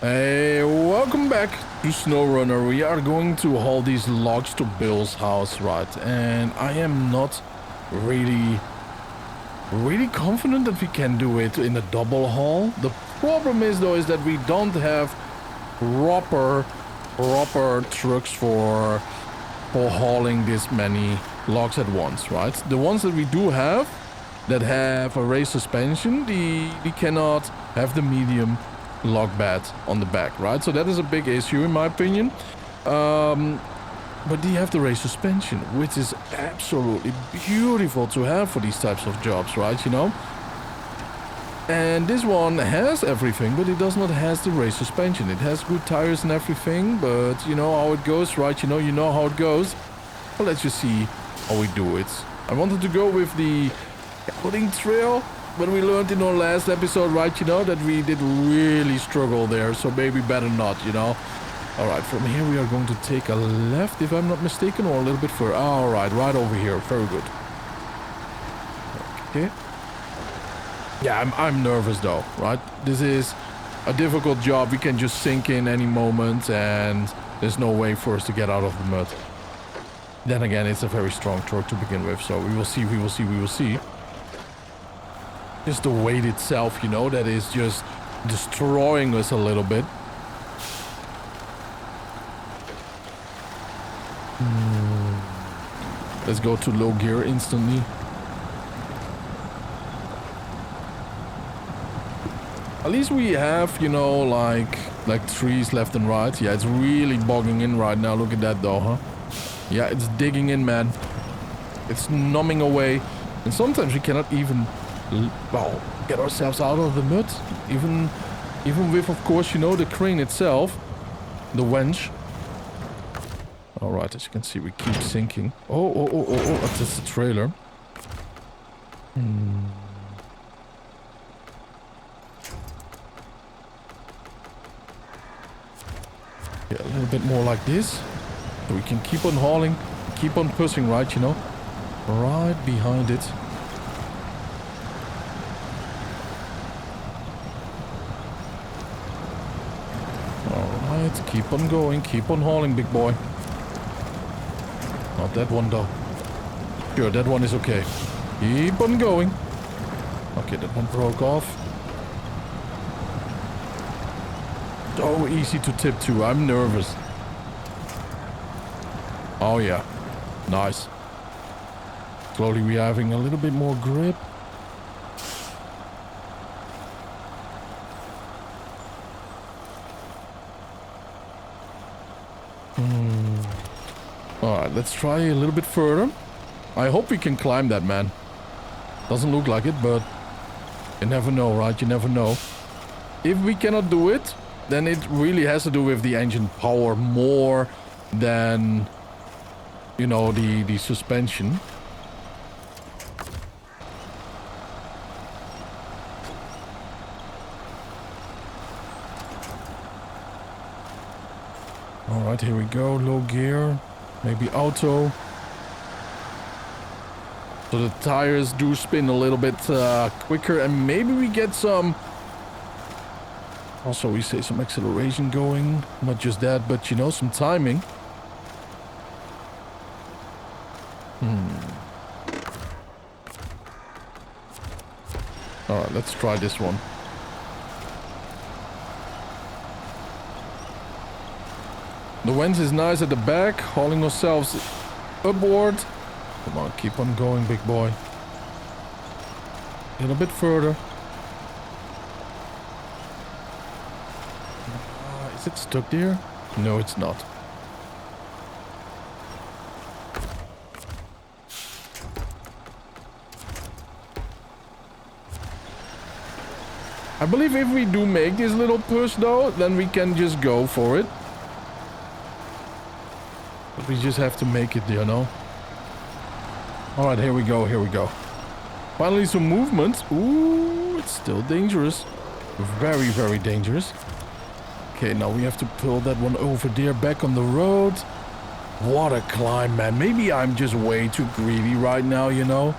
Hey, welcome back to SnowRunner. We are going to haul these logs to Bill's house, right? And I am not really confident that we can do it in a double haul. The problem is though, is that we don't have proper trucks for hauling this many logs at once, right? The ones that we do have that have a raised suspension, we cannot have the medium log bed on the back, right? So that is a big issue in my opinion. But they have the raised suspension, which is absolutely beautiful to have for these types of jobs, right? You know? And this one has everything, but it does not have the raised suspension. It has good tires and everything, but you know how it goes, right? You know how it goes. Well, let's just see how we do it. I wanted to go with the pudding trail, but we learned in our last episode, right, you know, that we did really struggle there, so maybe better not, you know. Alright, from here we are going to take a left, if I'm not mistaken, or a little bit further. Alright, right over here. Very good. Okay. Yeah, I'm nervous though, right? This is a difficult job. We can just sink in any moment, and there's no way for us to get out of the mud. Then again, it's a very strong truck to begin with, so we will see. Just the weight itself, you know, that is just destroying us a little bit. Let's go to low gear instantly. At least we have, you know, like trees left and right. Yeah, it's really bogging in right now. Look at that though, huh? Yeah, it's digging in, man. It's numbing away. And sometimes we cannot even, well, get ourselves out of the mud. Even with, of course, you know, the crane itself. The winch. Alright, as you can see, we keep sinking. Oh, that's the trailer. Yeah, a little bit more like this. So we can keep on hauling, keep on pushing, right, you know? Right behind it. Alright, keep on going, keep on hauling, big boy. Not that one though. Sure, that one is okay. Keep on going. Okay, that one broke off. So easy to tip to. I'm nervous. Oh yeah. Nice. Slowly we're having a little bit more grip. Alright, let's try a little bit further. I hope we can climb that, man. Doesn't look like it, but you never know, right? You never know. If we cannot do it, then it really has to do with the engine power more than, you know, the suspension. Alright, here we go. Low gear. Maybe auto. So the tires do spin a little bit quicker, and maybe we get some... Also, we say some acceleration going. Not just that, but, you know, some timing. Alright, let's try this one. The winch is nice at the back, hauling ourselves upward. Come on, keep on going, big boy. A little bit further. Is it stuck there? No, it's not. I believe if we do make this little push though, then we can just go for it. But we just have to make it, you know. Alright, here we go, here we go. Finally some movement. Ooh, it's still dangerous. Very, very dangerous. Okay, now we have to pull that one over there back on the road. What a climb, man. Maybe I'm just way too greedy right now, you know.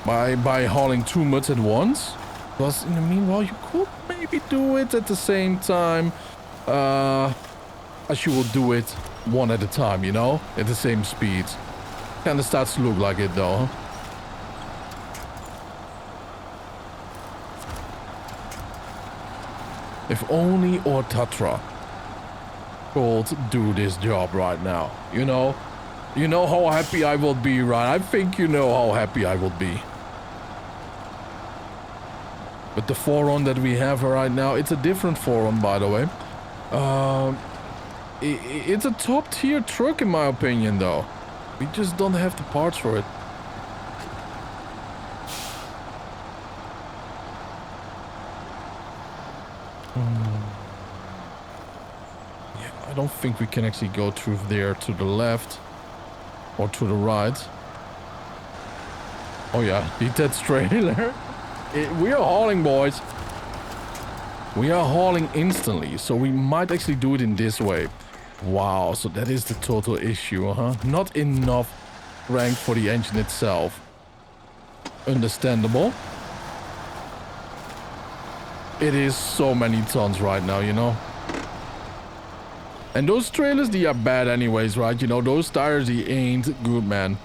By hauling too much at once. Because in the meanwhile, you could maybe do it at the same time as you will do it one at a time, you know? At the same speed. Kind of starts to look like it though, huh? If only our Tatra could do this job right now, you know? You know how happy I will be, right? I think you know how happy I will be. But the 4-on that we have right now, it's a different 4-on, by the way. It's a top tier truck in my opinion, though. We just don't have the parts for it. Yeah, I don't think we can actually go through there to the left or to the right. Oh yeah, detached trailer. We are hauling, boys. We are hauling instantly, so we might actually do it in this way. Wow, so that is the total issue, huh? Not enough rank for the engine itself. Understandable. It is so many tons right now, you know? And those trailers, they are bad anyways, right? You know, those tires, they ain't good, man.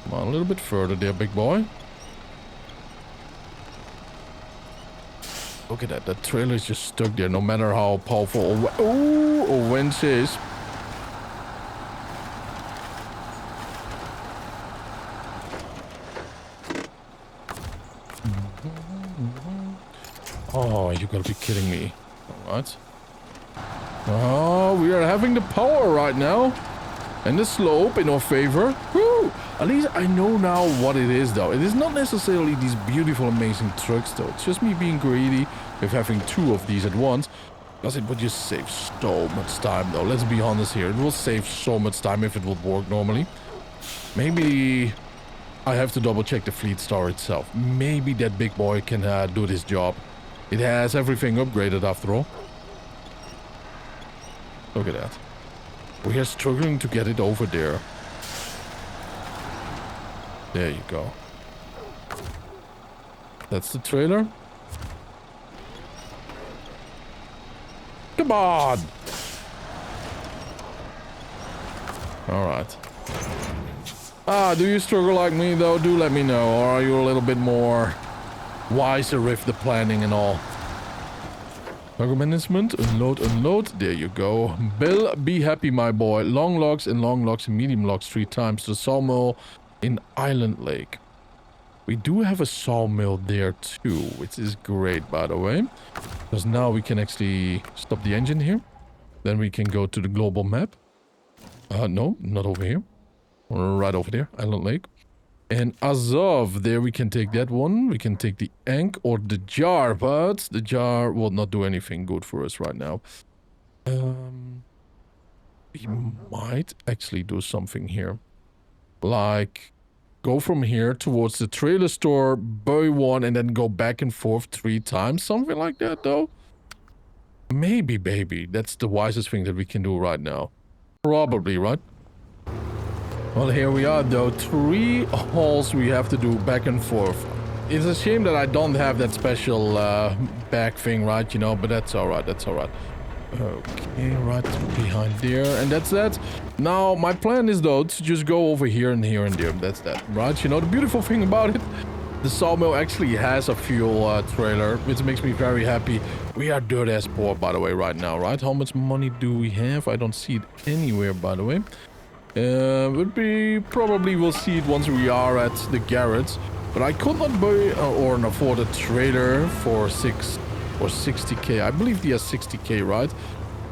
Come on, a little bit further there, big boy. Look at that. That trailer is just stuck there, no matter how powerful a winch is. Oh, you gotta be kidding me. What? Oh, we are having the power right now. And the slope in our favor. Woo! At least I know now what it is, though. It is not necessarily these beautiful, amazing trucks, though. It's just me being greedy with having 2 of these at once. Because it would just save so much time, though. Let's be honest here. It will save so much time if it would work normally. Maybe I have to double check the FleetStar itself. Maybe that big boy can do this job. It has everything upgraded after all. Look at that. We are struggling to get it over there. There you go. That's the trailer. Come on! Alright. Do you struggle like me though? Do let me know. Or are you a little bit more wiser with the planning and all? Cargo management, unload. There you go. Bill, be happy, my boy. Long logs and medium logs 3 times. The sawmill in Island Lake. We do have a sawmill there too, which is great, by the way. Because now we can actually stop the engine here. Then we can go to the global map. No, not over here. Right over there, Island Lake. And Azov, there we can take that one. We can take the Ankh or the Jar, but the Jar will not do anything good for us right now. We might actually do something here. Like, go from here towards the trailer store, buy one, and then go back and forth 3 times. Something like that, though. Maybe, baby. That's the wisest thing that we can do right now. Probably, right? Well, here we are, though. 3 hauls we have to do back and forth. It's a shame that I don't have that special back thing, right? You know, but that's alright, that's alright. Okay, right behind there. And that's that. Now, my plan is, though, to just go over here and here and there. That's that, right? You know, the beautiful thing about it, the sawmill actually has a fuel trailer, which makes me very happy. We are dirt ass poor, by the way, right now, right? How much money do we have? I don't see it anywhere, by the way. But we probably will see it once we are at the garage. But I could not buy or afford a trailer for 6 or 60k. I believe he has 60k, right?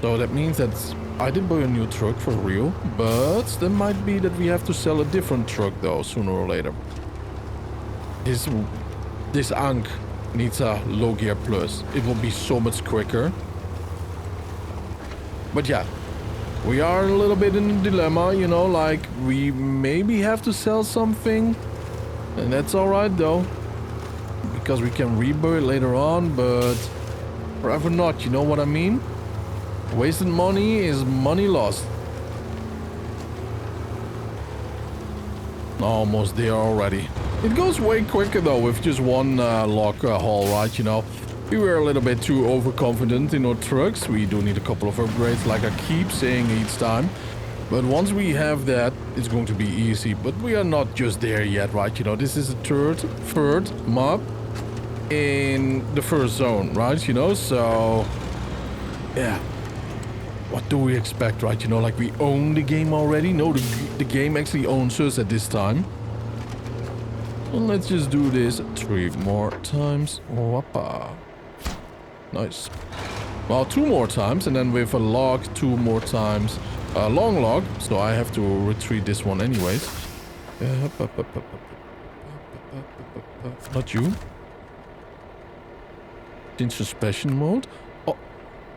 So that means that I did buy a new truck for real. But that might be that we have to sell a different truck, though, sooner or later. This Ankh needs a low gear plus. It will be so much quicker. But yeah. We are a little bit in a dilemma, you know, like we maybe have to sell something. And that's alright though. Because we can rebuy it later on, but forever not, you know what I mean? Wasted money is money lost. Almost there already. It goes way quicker though with just one log haul, right? You know, we were a little bit too overconfident in our trucks. We do need a couple of upgrades, like I keep saying each time. But once we have that, it's going to be easy. But we are not just there yet, right? You know, this is the third mob in the first zone, right? You know, so yeah. What do we expect, right? You know, like we own the game already? No, the game actually owns us at this time. Well, let's just do this 3 more times. Whoppa. Nice. Well, 2 more times, and then with a log, 2 more times. Long log, so I have to retreat this one anyways. Not you. In suspension mode. Oh,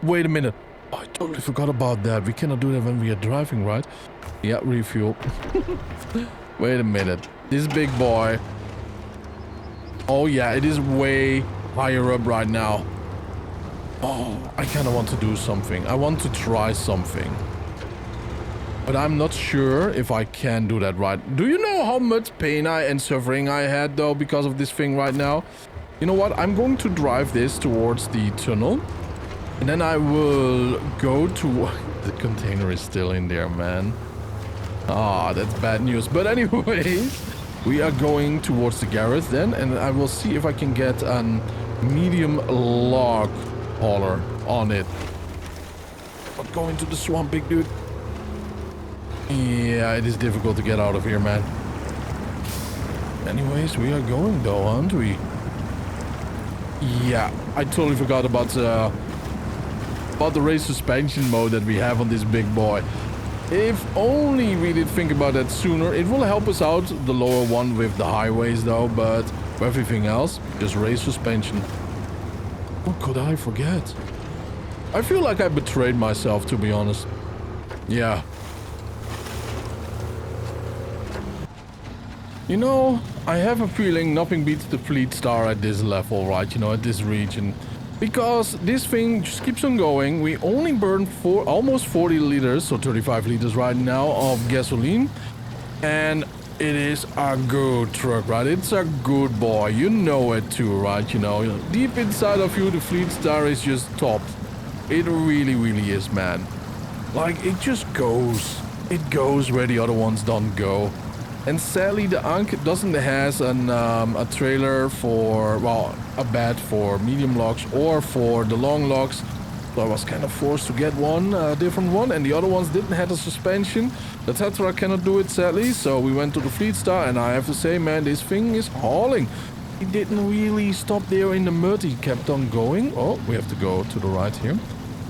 wait a minute. I totally forgot about that. We cannot do that when we are driving, right? Yeah, refuel. Wait a minute. This big boy. Oh yeah, it is way higher up right now. Oh, I kind of want to do something. I want to try something. But I'm not sure if I can do that right. Do you know how much pain and suffering I had though because of this thing right now? You know what? I'm going to drive this towards the tunnel. And then I will go to... The container is still in there, man. Ah, that's bad news. But anyways, we are going towards the garage then. And I will see if I can get a medium log hauler on it. Not going to the swamp, big dude. Yeah, it is difficult to get out of here, man. Anyways, we are going though, aren't we? Yeah, I totally forgot about the race suspension mode that we have on this big boy. If only we did think about that sooner. It will help us out, the lower one with the highways though, but for everything else, just race suspension. What could I forget? I feel like I betrayed myself, to be honest. Yeah. You know, I have a feeling nothing beats the FleetStar at this level, right? You know, at this region. Because this thing just keeps on going. We only burn almost 40 liters, so 35 liters right now of gasoline. And it is a good truck, right? It's a good boy. You know it too, right? You know, deep inside of you, the FleetStar is just top. It really, really is, man. Like, it just goes. It goes where the other ones don't go. And sadly, the Ankh doesn't have a trailer for, well, a bed for medium logs or for the long logs. So I was kind of forced to get one, a different one. And the other ones didn't have a suspension. The Tetra cannot do it, sadly. So we went to the FleetStar, and I have to say, man, this thing is hauling. He didn't really stop there in the mud. He kept on going. Oh, we have to go to the right here.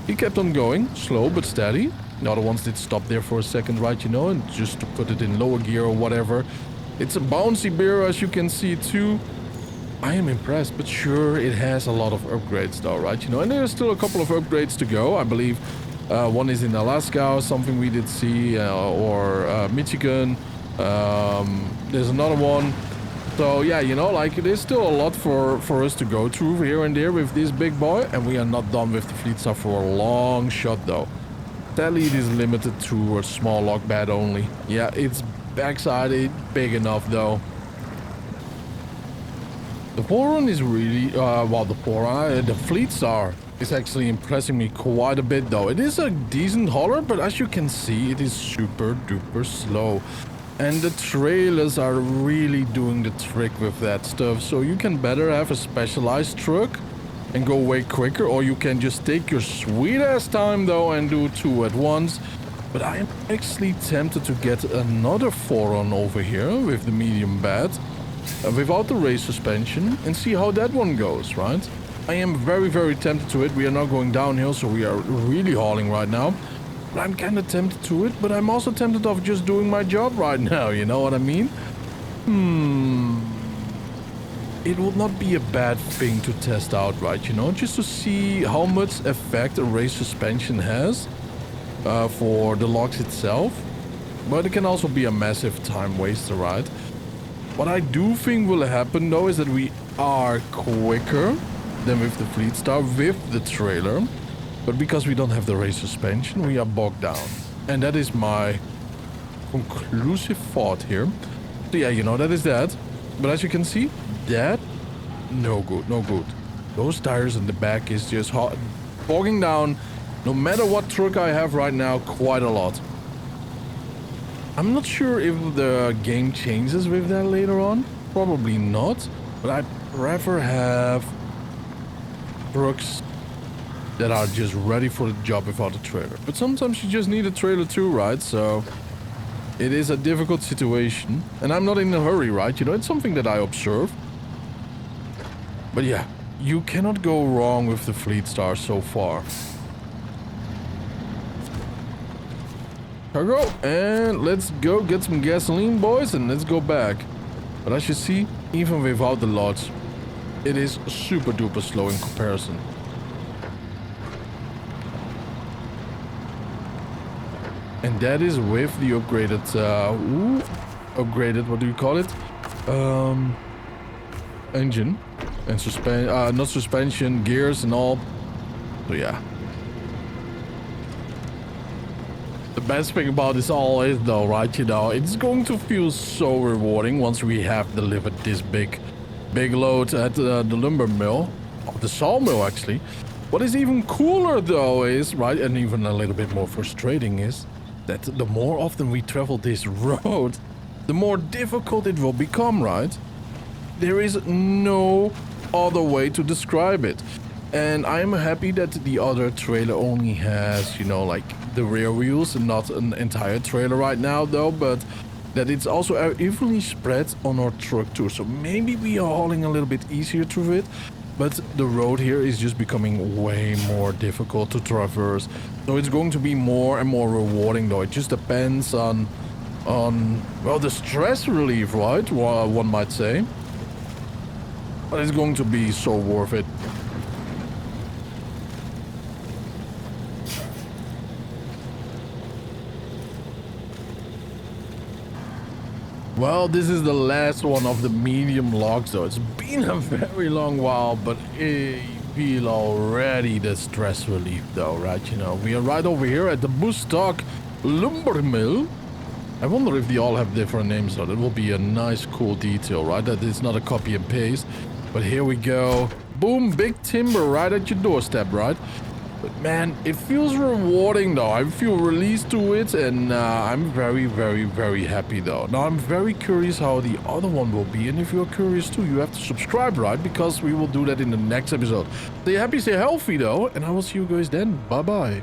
He kept on going, slow but steady. The other ones did stop there for a second, right, you know, and just to put it in lower gear or whatever. It's a bouncy bear, as you can see, too. I am impressed, but sure, it has a lot of upgrades, though, right, you know. And there's still a couple of upgrades to go. I believe one is in Alaska or something we did see, or Michigan. There's another one. So, yeah, you know, like, there's still a lot for us to go through here and there with this big boy. And we are not done with the FleetStar for a long shot, though. Sadly, it is limited to a small log bed only. Yeah, its backside is big enough though. The Poron is really, the FleetStar is actually impressing me quite a bit though. It is a decent hauler, but as you can see, it is super duper slow. And the trailers are really doing the trick with that stuff. So you can better have a specialized truck and go way quicker, or you can just take your sweet ass time though and do 2 at once. But I am actually tempted to get another Foron over here with the medium bed without the race suspension and see how that one goes, right? I am very, very tempted to it. We are not going downhill, so we are really hauling right now. But I'm kind of tempted to it, but I'm also tempted of just doing my job right now, you know what I mean? It would not be a bad thing to test out, right, you know, just to see how much effect a race suspension has for the logs itself. But it can also be a massive time waster, right? What I do think will happen, though, is that we are quicker than with the FleetStar with the trailer. But because we don't have the race suspension, we are bogged down. And that is my conclusive thought here. So yeah, you know, that is that. But as you can see, that, no good, no good. Those tires in the back is just bogging down, no matter what truck I have right now, quite a lot. I'm not sure if the game changes with that later on. Probably not. But I'd rather have trucks that are just ready for the job without a trailer. But sometimes you just need a trailer too, right? So it is a difficult situation. And I'm not in a hurry, right? You know, it's something that I observe. But yeah, you cannot go wrong with the FleetStar so far. Cargo, and let's go get some gasoline, boys, and let's go back. But as you see, even without the lots, it is super duper slow in comparison. And that is with the upgraded, what do you call it? Engine and not suspension, gears and all. So yeah. The best thing about this all is though, right, you know, it's going to feel so rewarding once we have delivered this big load at the lumber mill, or the sawmill actually. What is even cooler though is, right, and even a little bit more frustrating is that the more often we travel this road, the more difficult it will become, right? There is no other way to describe it. And I'm happy that the other trailer only has, you know, like the rear wheels and not an entire trailer right now though, but that it's also evenly spread on our truck too. So maybe we are hauling a little bit easier through it, but the road here is just becoming way more difficult to traverse. So it's going to be more and more rewarding though. It just depends on well, the stress relief, right? Well, one might say. But it's going to be so worth it. Well, this is the last one of the medium logs though. It's been a very long while, but I feel already the stress relief though, right? You know, we are right over here at the Bustock Lumber Mill. I wonder if they all have different names though. That will be a nice cool detail, right? That it's not a copy and paste. But here we go. Boom, big timber right at your doorstep, right? But man, it feels rewarding though. I feel released to it, and I'm very, very, very happy though. Now I'm very curious how the other one will be, and if you're curious too, you have to subscribe, right? Because we will do that in the next episode. Stay happy, stay healthy though, and I will see you guys then. Bye bye.